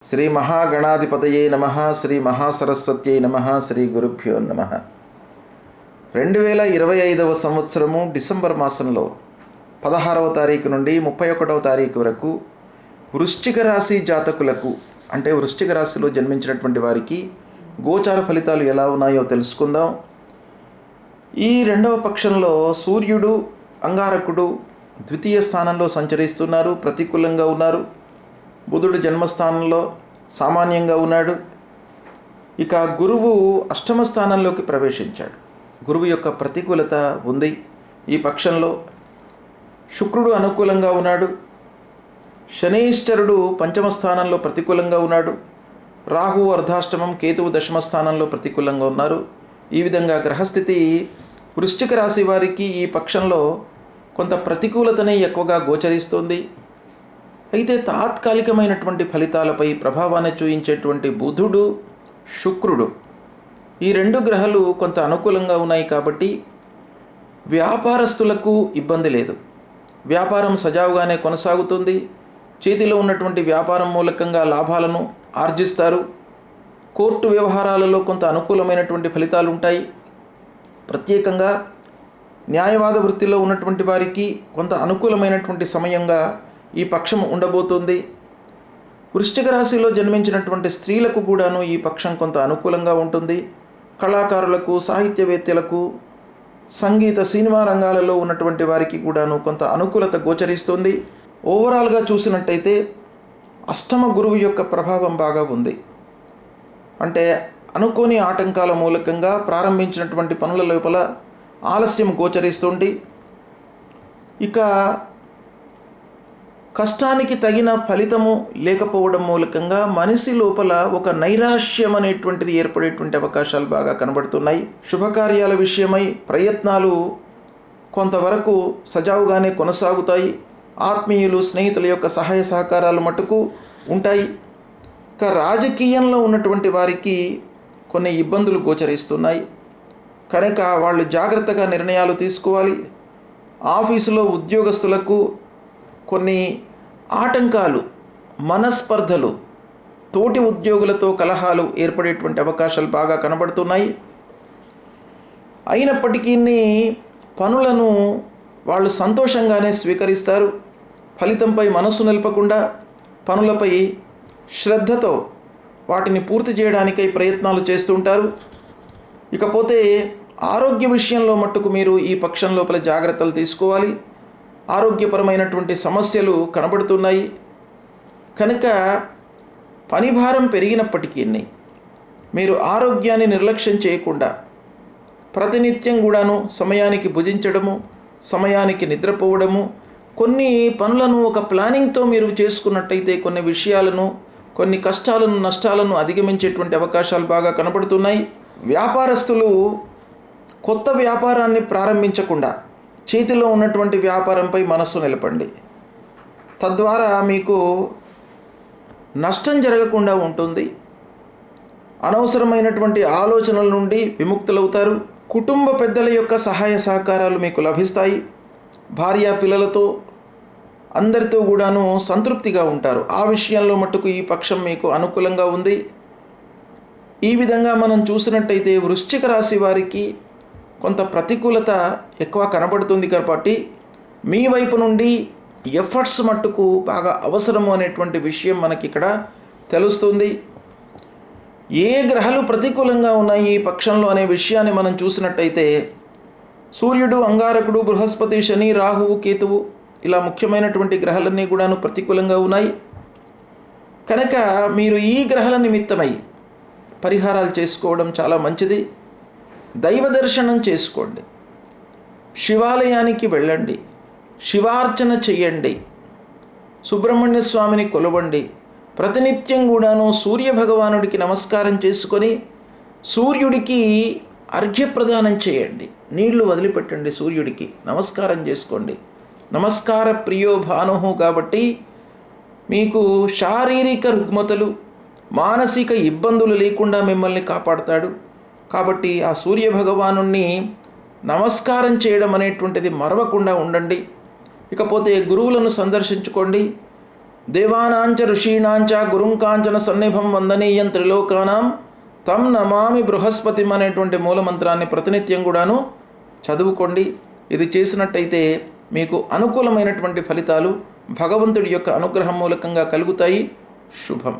శ్రీ మహాగణాధిపతయే నమః. శ్రీ మహాసరస్వత్యై నమః. శ్రీ గురుభ్యో నమః. 2025వ సంవత్సరము డిసెంబర్ మాసంలో 16వ తారీఖు నుండి 31వ తారీఖు వరకు వృశ్చిక రాశి జాతకులకు, అంటే వృశ్చిక రాశిలో జన్మించినటువంటి వారికి గోచార ఫలితాలు ఎలా ఉన్నాయో తెలుసుకుందాం. ఈ రెండవ పక్షంలో సూర్యుడు, అంగారకుడు ద్వితీయ స్థానంలో సంచరిస్తున్నారు, ప్రతికూలంగా ఉన్నారు. బుధుడు జన్మస్థానంలో సామాన్యంగా ఉన్నాడు. ఇక గురువు అష్టమ స్థానంలోకి ప్రవేశించాడు. గురువు యొక్క ప్రతికూలత ఉంది ఈ పక్షంలో. శుక్రుడు అనుకూలంగా ఉన్నాడు. శనీశ్వరుడు పంచమ స్థానంలో ప్రతికూలంగా ఉన్నాడు. రాహువు అర్ధాష్టమం, కేతువు దశమ స్థానంలో ప్రతికూలంగా ఉన్నారు. ఈ విధంగా గ్రహస్థితి వృశ్చిక రాశి వారికి ఈ పక్షంలో కొంత ప్రతికూలతనే ఎక్కువగా గోచరిస్తుంది. అయితే తాత్కాలికమైనటువంటి ఫలితాలపై ప్రభావాన్ని చూపించేటువంటి బుధుడు, శుక్రుడు ఈ రెండు గ్రహాలు కొంత అనుకూలంగా ఉన్నాయి కాబట్టి వ్యాపారస్తులకు ఇబ్బంది లేదు. వ్యాపారం సజావుగానే కొనసాగుతుంది. చేతిలో ఉన్నటువంటి వ్యాపారం మూలకంగా లాభాలను ఆర్జిస్తారు. కోర్టు వ్యవహారాలలో కొంత అనుకూలమైనటువంటి ఫలితాలు ఉంటాయి. ప్రత్యేకంగా న్యాయవాద వృత్తిలో ఉన్నటువంటి వారికి కొంత అనుకూలమైనటువంటి సమయంగా ఈ పక్షం ఉండబోతుంది. వృశ్చిక రాశిలో జన్మించినటువంటి స్త్రీలకు కూడాను ఈ పక్షం కొంత అనుకూలంగా ఉంటుంది. కళాకారులకు, సాహిత్యవేత్తలకు, సంగీత సినిమా రంగాలలో ఉన్నటువంటి వారికి కూడాను కొంత అనుకూలత గోచరిస్తుంది. ఓవరాల్గా చూసినట్టయితే అష్టమ గురువు యొక్క ప్రభావం బాగా ఉంది. అంటే అనుకోని ఆటంకాల మూలకంగా ప్రారంభించినటువంటి పనుల లోపల ఆలస్యం గోచరిస్తుంది. ఇక కష్టానికి తగిన ఫలితము లేకపోవడం మూలకంగా మనిషి లోపల ఒక నైరాశ్యం అనేటువంటిది ఏర్పడేటువంటి అవకాశాలు బాగా కనబడుతున్నాయి. శుభకార్యాల విషయమై ప్రయత్నాలు కొంతవరకు సజావుగానే కొనసాగుతాయి. ఆత్మీయులు, స్నేహితుల యొక్క సహాయ సహకారాలు మటుకు ఉంటాయి. ఇక రాజకీయంలో ఉన్నటువంటి వారికి కొన్ని ఇబ్బందులు గోచరిస్తున్నాయి కనుక వాళ్ళు జాగ్రత్తగా నిర్ణయాలు తీసుకోవాలి. ఆఫీసులో ఉద్యోగస్తులకు కొన్ని ఆటంకాలు, మనస్పర్ధలు, తోటి ఉద్యోగులతో కలహాలు ఏర్పడేటువంటి అవకాశాలు బాగా కనబడుతున్నాయి. అయినప్పటికీ పనులను వాళ్ళు సంతోషంగానే స్వీకరిస్తారు. ఫలితంపై మనస్సు నిలపకుండా పనులపై శ్రద్ధతో వాటిని పూర్తి చేయడానికై ప్రయత్నాలు చేస్తుంటారు. ఇకపోతే ఆరోగ్య విషయంలో మట్టుకు మీరు ఈ పక్షం లోపల జాగ్రత్తలు తీసుకోవాలి. ఆరోగ్యపరమైనటువంటి సమస్యలు కనబడుతున్నాయి కనుక పనిభారం పెరిగినప్పటికీ మీరు ఆరోగ్యాన్ని నిర్లక్ష్యం చేయకుండా ప్రతినిత్యం కూడాను సమయానికి భుజించడము, సమయానికి నిద్రపోవడము, కొన్ని పనులను ఒక ప్లానింగ్తో మీరు చేసుకున్నట్టయితే కొన్ని విషయాలను, కొన్ని కష్టాలను, నష్టాలను అధిగమించేటువంటి అవకాశాలు బాగా కనబడుతున్నాయి. వ్యాపారస్తులు కొత్త వ్యాపారాన్ని ప్రారంభించకుండా చేతిలో ఉన్నటువంటి వ్యాపారంపై మనస్సు నిలపండి. తద్వారా మీకు నష్టం జరగకుండా ఉంటుంది. అనవసరమైనటువంటి ఆలోచనల నుండి విముక్తులవుతారు. కుటుంబ పెద్దల యొక్క సహాయ సహకారాలు మీకు లభిస్తాయి. భార్య, పిల్లలతో అందరితో కూడాను సంతృప్తిగా ఉంటారు. ఆ విషయంలో మట్టుకు ఈ పక్షం మీకు అనుకూలంగా ఉంది. ఈ విధంగా మనం చూసినట్టయితే వృశ్చిక రాశి వారికి కొంత ప్రతికూలత ఎక్కువ కనబడుతుంది కాబట్టి మీ వైపు నుండి ఎఫర్ట్స్ మట్టుకు బాగా అవసరము అనేటువంటి విషయం మనకి ఇక్కడ తెలుస్తుంది. ఏ గ్రహాలు ప్రతికూలంగా ఉన్నాయి ఈ పక్షంలో అనే విషయాన్ని మనం చూసినట్టయితే సూర్యుడు, అంగారకుడు, బృహస్పతి, శని, రాహువు, కేతువు ఇలా ముఖ్యమైనటువంటి గ్రహాలన్నీ కూడాను ప్రతికూలంగా ఉన్నాయి. కనుక మీరు ఈ గ్రహాల నిమిత్తమై పరిహారాలు చేసుకోవడం చాలా మంచిది. దైవ దర్శనం చేసుకోండి. శివాలయానికి వెళ్ళండి. శివార్చన చెయ్యండి. సుబ్రహ్మణ్య స్వామిని కొలవండి. ప్రతినిత్యం కూడాను సూర్య భగవానుడికి నమస్కారం చేసుకొని సూర్యుడికి అర్ఘ్యప్రదానం చేయండి. నీళ్లు వదిలిపెట్టండి, సూర్యుడికి నమస్కారం చేసుకోండి. నమస్కార ప్రియో భానుహు కాబట్టి మీకు శారీరక రుగ్మతలు, మానసిక ఇబ్బందులు లేకుండా మిమ్మల్ని కాపాడుతాడు. కాబట్టి ఆ సూర్య భగవాను నమస్కారం చేయడం అనేటువంటిది మరవకుండా ఉండండి. ఇకపోతే గురువులను సందర్శించుకోండి. దేవానాంచ ఋషీణాంచ గురుంకాంచన సన్నిభం వందనీయం త్రిలోకానాం తం నమామి బృహస్పతిం అనేటువంటి మూలమంత్రాన్ని ప్రతినిత్యం కూడాను చదువుకోండి. ఇది చేసినట్టయితే మీకు అనుకూలమైనటువంటి ఫలితాలు భగవంతుడి యొక్క అనుగ్రహం మూలకంగా కలుగుతాయి. శుభం.